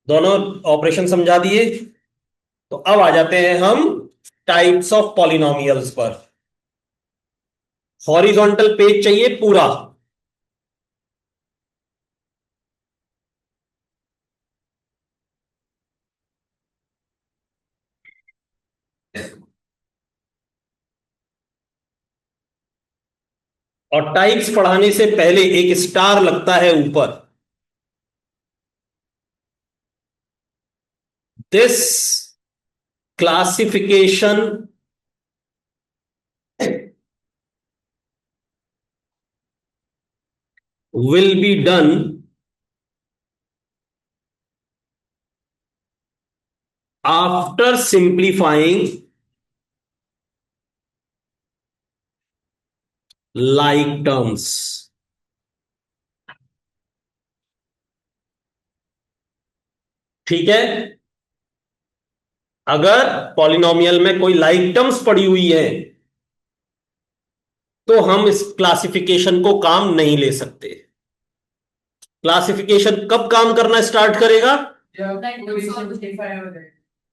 दोनों ऑपरेशन समझा दिए। तो अब आ जाते हैं हम टाइप्स ऑफ पॉलिनोमियल्स पर। हॉरिजॉन्टल पेज चाहिए पूरा। और टाइप्स पढ़ाने से पहले एक स्टार लगता है ऊपर। This classification will be done after simplifying like terms। ठीक है। अगर पॉलिनोमियल में कोई लाइक टर्म्स पड़ी हुई है तो हम इस क्लासिफिकेशन को काम नहीं ले सकते। क्लासिफिकेशन कब काम करना स्टार्ट करेगा?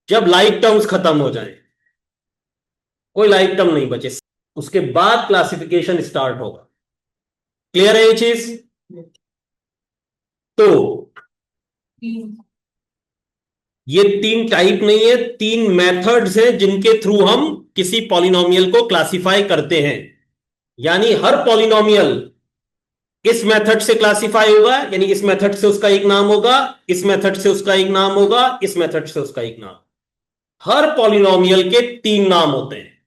जब लाइक टर्म्स खत्म हो जाए, कोई लाइक टर्म नहीं बचे, उसके बाद क्लासिफिकेशन स्टार्ट होगा। क्लियर है ये चीज? तो ये तीन टाइप नहीं है, तीन मेथड्स हैं जिनके थ्रू हम किसी पॉलिनोमियल को क्लासिफाई करते हैं। यानी हर पॉलिनोमियल इस मेथड से क्लासिफाई होगा, यानी इस मेथड से उसका एक नाम होगा, इस मेथड से उसका एक नाम होगा, इस मेथड से उसका एक नाम। हर पॉलिनोमियल के तीन नाम होते हैं,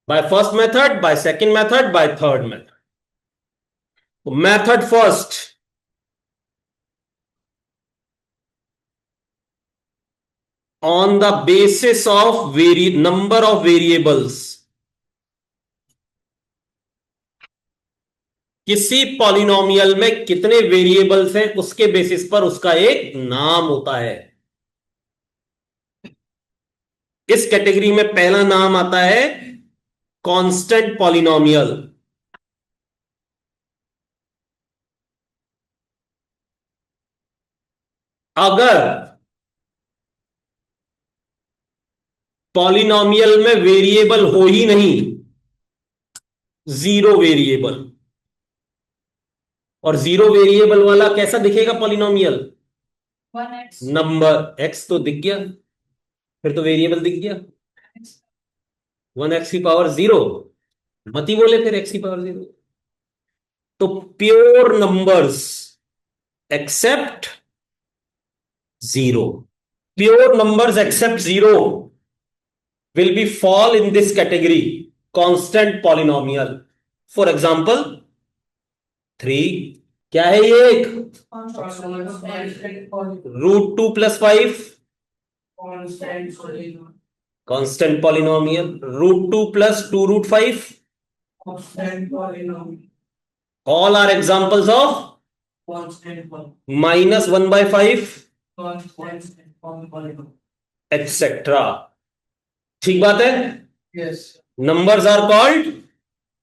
by first method, by second method, by third method. Method first, on the basis of number of variables. किसी पॉलिनोमियल में कितने वेरिएबल्स हैं उसके बेसिस पर उसका एक नाम होता है। इस कैटेगरी में पहला नाम आता है कांस्टेंट पॉलिनोमियल। अगर पॉलिनोमियल में वेरिएबल हो ही नहीं, जीरो वेरिएबल, और जीरो वेरिएबल वाला कैसा दिखेगा पॉलिनोमियल? नंबर एक्स तो दिख गया, फिर तो वेरिएबल दिख गया। 1x⁻0 मत ही बोले फिर x⁻0। तो pure numbers except zero, pure numbers except zero will be fall in this category constant polynomial। for example 3, क्या है ये? एक √2 + 5 constant polynomial. √2 + 2√5 all are examples of -1/5 etc। ठीक बात है। Numbers are called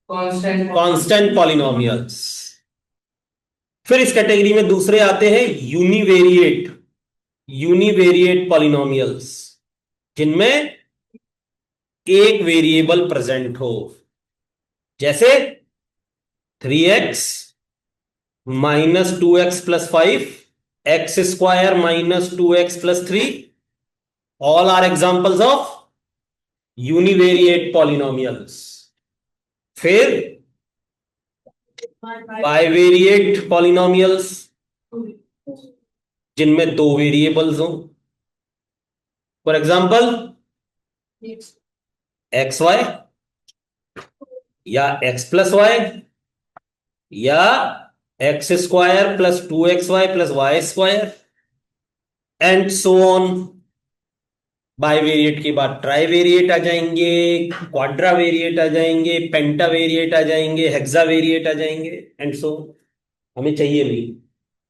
constant polynomials. फिर इस कैटेगरी में दूसरे आते हैं यूनिवेरिएट, यूनिवेरिएट पॉलिनोमियल्स, जिनमें एक वेरिएबल प्रेजेंट हो। जैसे 3x -2x + 5 x² -2x + 3 all are examples of univariate polynomials. फिर बाइवेरिएट पॉलिनोमियल्स, जिनमें दो वेरिएबल्स हो। फॉर एग्जाम्पल XY या x+y या x² + 2xy + y² and so on. Bivariate के बाद ट्राइवेरिएट आ जाएंगे, क्वाड्रा वेरिएट आ जाएंगे, पेंटा वेरिएट आ जाएंगे, हेक्सा वेरिएट आ जाएंगे एंड सो। हमें चाहिए नहीं,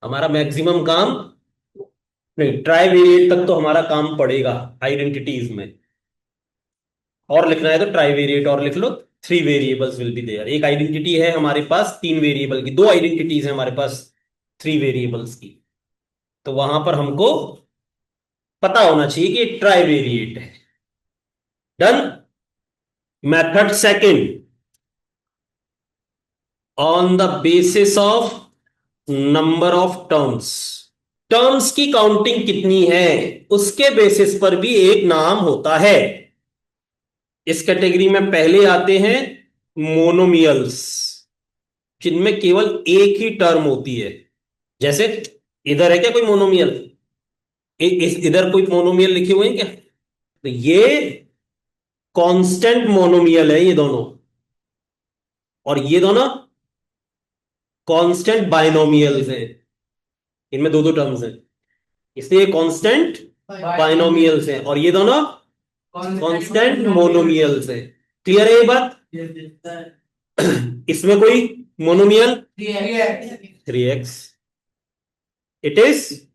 हमारा मैक्सिमम काम नहीं, ट्राई वेरिएट तक तो हमारा काम पड़ेगा आइडेंटिटीज में। और लिखना है तो ट्राई वेरिएट और लिख लो। 3 वेरिएबल्स विल बी देयर। एक आइडेंटिटी है हमारे पास 3 वेरिएबल की, दो आइडेंटिटीज है हमारे पास 3 वेरिएबल्स की। तो वहां पर हमको पता होना चाहिए कि ट्राई वेरिएट है। Done. Method second, on the basis of number of terms. Terms की काउंटिंग कितनी है उसके बेसिस पर भी एक नाम होता है। इस कैटेगरी में पहले आते हैं मोनोमियल्स, जिनमें केवल एक ही टर्म होती है। जैसे इधर है क्या कोई मोनोमियल? इधर कोई मोनोमियल लिखे हुए हैं क्या? तो ये कांस्टेंट मोनोमियल है ये दोनों, और ये दोनों कांस्टेंट बाइनोमियल्स हैं। इनमें दो दो टर्म्स हैं, इसलिए कांस्टेंट बाइनोमियल्स हैं, और ये दोनों कांस्टेंट मोनोमियल्स हैं। क्लियर है ये बात? इसमें कोई monomial 3x, it is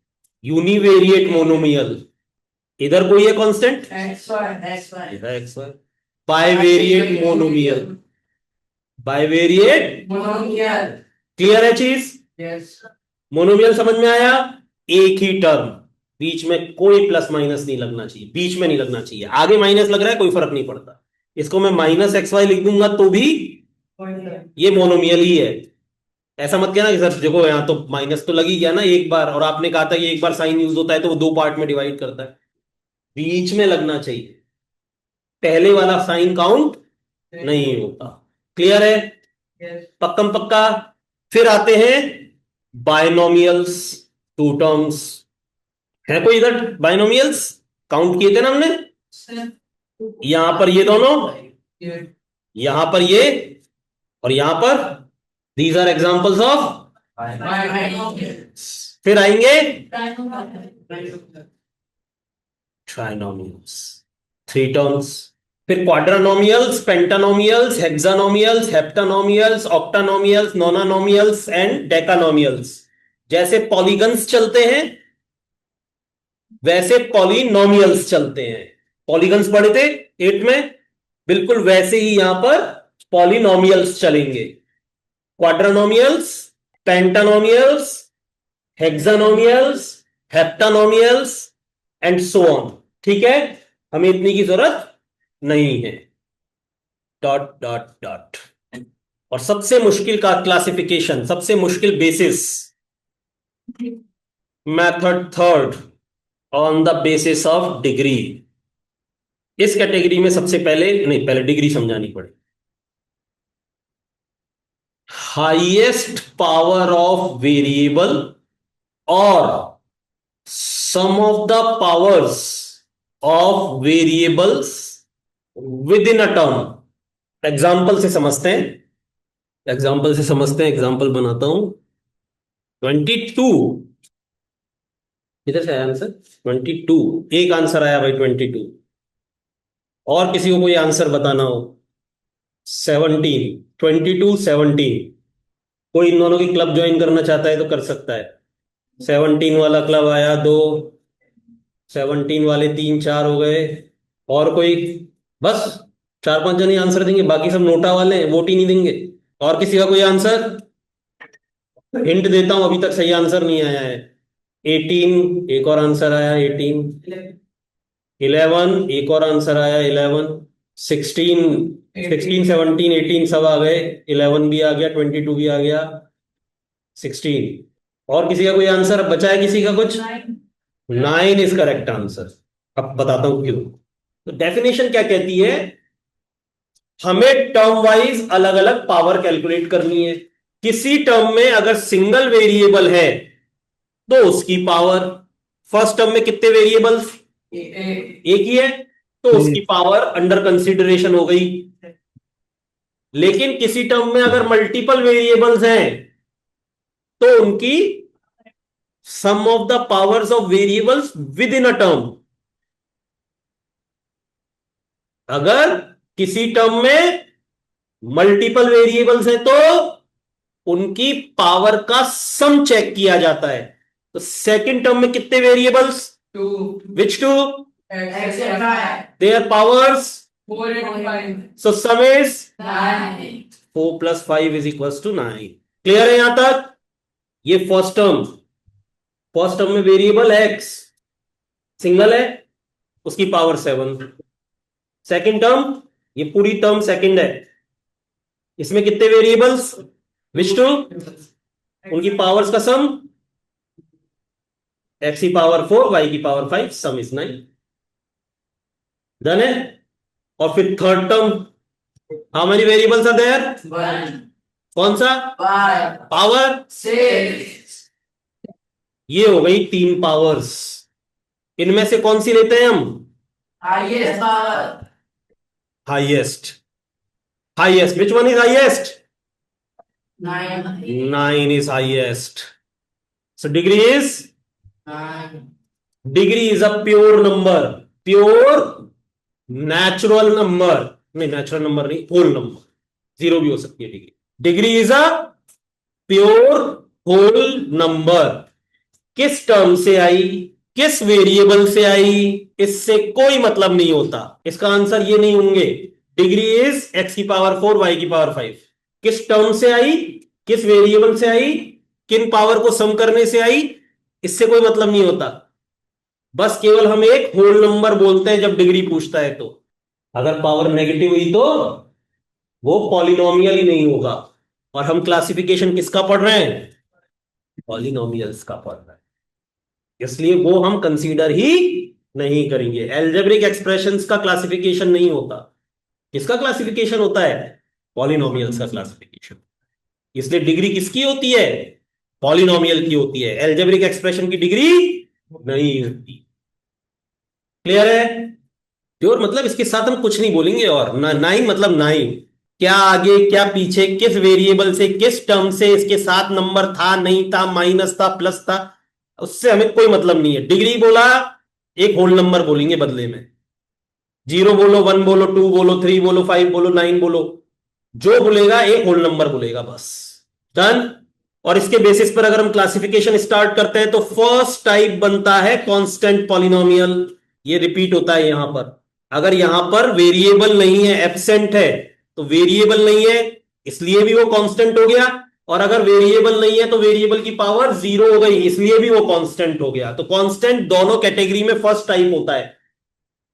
univariate monomial. इधर कोई है constant x y. Bivariate monomial, bivariate monomial. Clear है चीज? मोनोमियल समझ में आया? एक ही टर्म, बीच में कोई प्लस माइनस नहीं लगना चाहिए, बीच में नहीं लगना चाहिए। आगे माइनस लग रहा है कोई फर्क नहीं पड़ता, इसको मैं माइनस एक्स वाई लिख दूंगा तो भी ये मोनोमियल ही है। ऐसा मत कहना कि सर देखो यहां तो माइनस तो लगी गया ना एक बार, और आपने कहा था कि एक बार साइन यूज होता है तो वो दो पार्ट में डिवाइड करता है। बीच में लगना चाहिए, पहले वाला साइन काउंट नहीं होता। क्लियर है? पक्कम पक्का। फिर आते हैं बायनोमियल्स, टू टर्म्स। है कोई इधर बायनोमियल्स? काउंट किए थे ना हमने। यहां पर ये दोनों, यहां पर ये, और यहां पर, दीज आर एग्जांपल्स ऑफ। फिर आएंगे ट्राइनोमियल्स, थ्री टर्म्स। फिर क्वाड्रानोमियल्स, पेंटानोमियल्स, हेक्सानोमियल्स, हेप्टानोमियल्स, ऑक्टानोमियल्स, नोनानोमियल्स एंड डेकानोमियल्स। जैसे पॉलीगन्स चलते हैं वैसे पॉलिनोमियल्स चलते हैं। पॉलीगन्स पढ़े थे 8 में, बिल्कुल वैसे ही यहां पर पॉलिनोमियल्स चलेंगे। क्वाड्रानोमियल्स, पेंटानोमियल्स, हेक्सानोमियल्स, हेप्टानोमियल्स एंड सो ऑन। ठीक है, हमें इतनी की जरूरत नहीं है। Dot dot dot. और सबसे मुश्किल का क्लासिफिकेशन, सबसे मुश्किल basis, method third, on the basis of degree. इस कैटेगरी में सबसे पहले, नहीं पहले डिग्री समझानी पड़े। हाईएस्ट पावर ऑफ वेरिएबल और sum of the powers of variables within a term. Example से समझते हैं, एग्जाम्पल बनाता हूं। 22, किधर से आया आंसर? 22, एक आंसर आया भाई 22। और किसी को कोई आंसर बताना हो? 17, 22, 17। कोई इन दोनों की क्लब ज्वाइन करना चाहता है तो कर सकता है। 17 वाला क्लब आया, दो। 17 वाले 3 4 हो गए। और कोई? बस 4 5 जने आंसर देंगे, बाकी सब नोटा वाले हैं, वोट ही नहीं देंगे। और किसी का कोई आंसर? हिंट देता हूं, अभी तक सही आंसर नहीं आया है। 18, एक और आंसर आया 18। 11, एक और आंसर आया 11। 16, 16 17 18 सब आ गए। 11 भी आ गया, 22 भी आ गया, 16। और किसी का कोई आंसर बचा है? किसी का कुछ? 9 इज करेक्ट आंसर। अब बताता हूं क्यों। तो डेफिनेशन क्या कहती है? हमें टर्म वाइज अलग अलग पावर कैलकुलेट करनी है। किसी टर्म में अगर सिंगल वेरिएबल है तो उसकी पावर, फर्स्ट टर्म में कितने वेरिएबल्स? एक ही है, तो उसकी पावर अंडर कंसीडरेशन हो गई। लेकिन किसी टर्म में अगर मल्टीपल वेरिएबल्स हैं तो उनकी sum of the powers of variables within a term. अगर किसी टर्म में मल्टीपल वेरिएबल्स हैं तो उनकी पावर का सम चेक किया जाता है। तो सेकंड टर्म में कितने variables? Which two? Their powers? So sum is 4 + 5 = 9। Clear है यहां तक? ये फर्स्ट टर्म। फर्स्ट टर्म में वेरिएबल एक्स सिंगल है, उसकी पावर 7। सेकंड टर्म, ये पूरी टर्म सेकंड है, इसमें कितने वेरिएबल्स, विच टू, उनकी पावर्स का सम, एक्स की पावर 4 वाई की पावर 5, सम इज 9। डन है। और फिर third term, how many variables are there, कौन सा, पावर 6। ये हो गई 3 पावर्स। इनमें से कौन सी लेते हैं हम, highest. Highest, which one is highest, 9 is highest. So degree is a pure number, pure natural number, नहीं नेचुरल नंबर नहीं, होल नंबर, जीरो भी हो सकती है degree. Degree is a pure whole number. किस टर्म से आई, किस वेरिएबल से आई, इससे कोई मतलब नहीं होता। इसका आंसर ये नहीं होंगे, डिग्री इज एक्स की पावर 4 वाई की पावर 5। किस टर्म से आई, किस वेरिएबल से आई, किन पावर को सम करने से आई, इससे कोई मतलब नहीं होता। बस केवल हम एक होल नंबर बोलते हैं जब डिग्री पूछता है तो। अगर पावर नेगेटिव हुई तो वो पॉलिनोमियल ही नहीं होगा। और हम क्लासिफिकेशन किसका पढ़ रहे हैं, पॉलिनोमियल्स का पढ़ रहे हैं, इसलिए वो हम कंसीडर ही नहीं करेंगे। एल्जेब्रिक एक्सप्रेशंस का क्लासिफिकेशन नहीं होता। किसका क्लासिफिकेशन होता है, पॉलिनोमियल्स का क्लासिफिकेशन। इसलिए डिग्री किसकी होती है, पॉलिनोमियल की होती है, एल्जेब्रिक एक्सप्रेशन की डिग्री नहीं होती। क्लियर है, प्योर मतलब इसके साथ हम कुछ नहीं बोलेंगे। और नाइन मतलब नाइन, क्या आगे क्या पीछे, किस वेरिएबल से, किस टर्म से, इसके साथ नंबर था नहीं था, माइनस था प्लस था, उससे हमें कोई मतलब नहीं है। डिग्री बोला, एक होल नंबर बोलेंगे बदले में। 0 बोलो, 1 बोलो, 2 बोलो, 3 बोलो, 5 बोलो, 9 बोलो, जो बोलेगा एक होल नंबर बोलेगा, बस। डन। और इसके बेसिस पर अगर हम क्लासिफिकेशन स्टार्ट करते हैं तो फर्स्ट टाइप बनता है कांस्टेंट पॉलिनोमियल। ये रिपीट होता है यहां पर। अगर यहां पर वेरिएबल नहीं है, एब्सेंट है, तो वेरिएबल नहीं है इसलिए भी वो कांस्टेंट हो गया। और अगर वेरिएबल नहीं है तो वेरिएबल की पावर 0 हो गई, इसलिए भी वो कांस्टेंट हो गया। तो कांस्टेंट दोनों कैटेगरी में फर्स्ट टाइप होता है।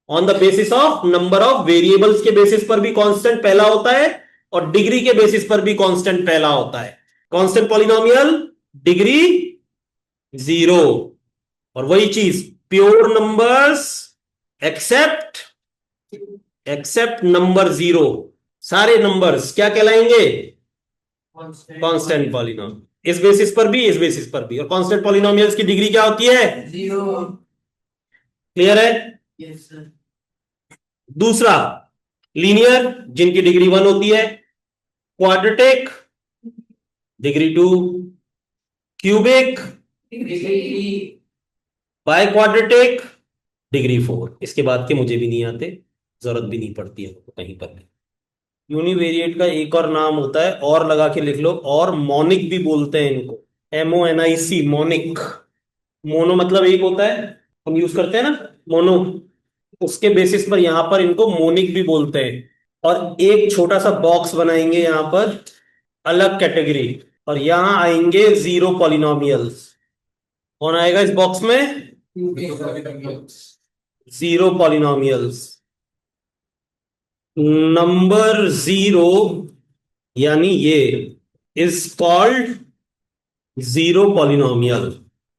On the basis of number of variables के बेसिस पर भी कांस्टेंट पहला होता है, और डिग्री के बेसिस पर भी कांस्टेंट पहला होता है। Constant polynomial, degree 0। और वही चीज pure numbers except, except number 0, सारे नंबर्स क्या कहलाएंगे, कांस्टेंट पॉलिनोमियल। इस बेसिस पर भी, इस बेसिस पर भी। और कांस्टेंट पॉलिनोमियल्स की डिग्री क्या होती है, 0। क्लियर है, यस सर। दूसरा, लीनियर, जिनकी डिग्री 1 होती है। Quadratic, degree 2। Cubic, by quadratic, degree 4। इसके बाद के मुझे भी नहीं आते, जरूरत भी नहीं पड़ती है कहीं पर भी। यूनिवेरिएट का एक और नाम होता है, और लगा के लिख लो, और मोनिक भी बोलते हैं इनको, MONIC, मोनिक। मोनो मतलब एक होता है, हम यूज करते हैं ना मोनो, उसके बेसिस पर यहां पर इनको मोनिक भी बोलते हैं। और एक छोटा सा बॉक्स बनाएंगे यहां पर, अलग कैटेगरी, और यहां आएंगे 0 पॉलिनोमियल्स। कौन आएगा इस बॉक्स में, 0 पॉलिनोमियल्स। नंबर 0 यानी ये इज कॉल्ड 0 पॉलिनोमियल।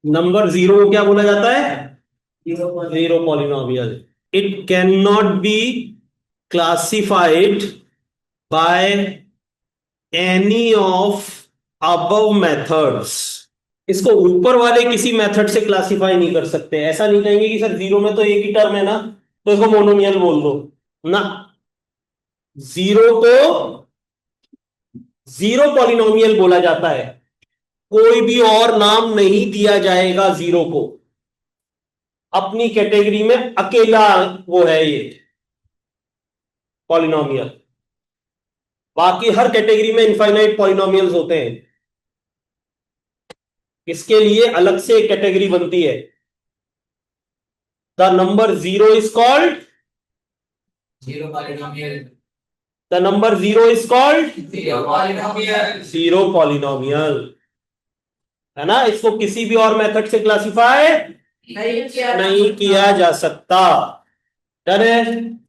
नंबर 0 को क्या बोला जाता है, 0 polynomial. It can not be classified by any of above methods. इसको ऊपर वाले किसी मेथड से क्लासिफाई नहीं कर सकते। ऐसा नहीं कहेंगे कि सर 0 में तो एक ही टर्म है ना, तो इसको मोनोमियल बोल दो ना। 0 को 0 पॉलिनोमियल बोला जाता है, कोई भी और नाम नहीं दिया जाएगा 0 को। अपनी कैटेगरी में अकेला वो है ये पॉलिनोमियल। बाकी हर कैटेगरी में इनफाइनाइट पॉलिनोमियल्स होते हैं, इसके लिए अलग से एक कैटेगरी बनती है। The number 0 is called 0 polynomial. The number 0 is called 0 polynomial. 0 polynomial. है ना, इसको किसी भी और मेथड से क्लासिफाई नहीं किया नहीं किया जा सकता। डन है।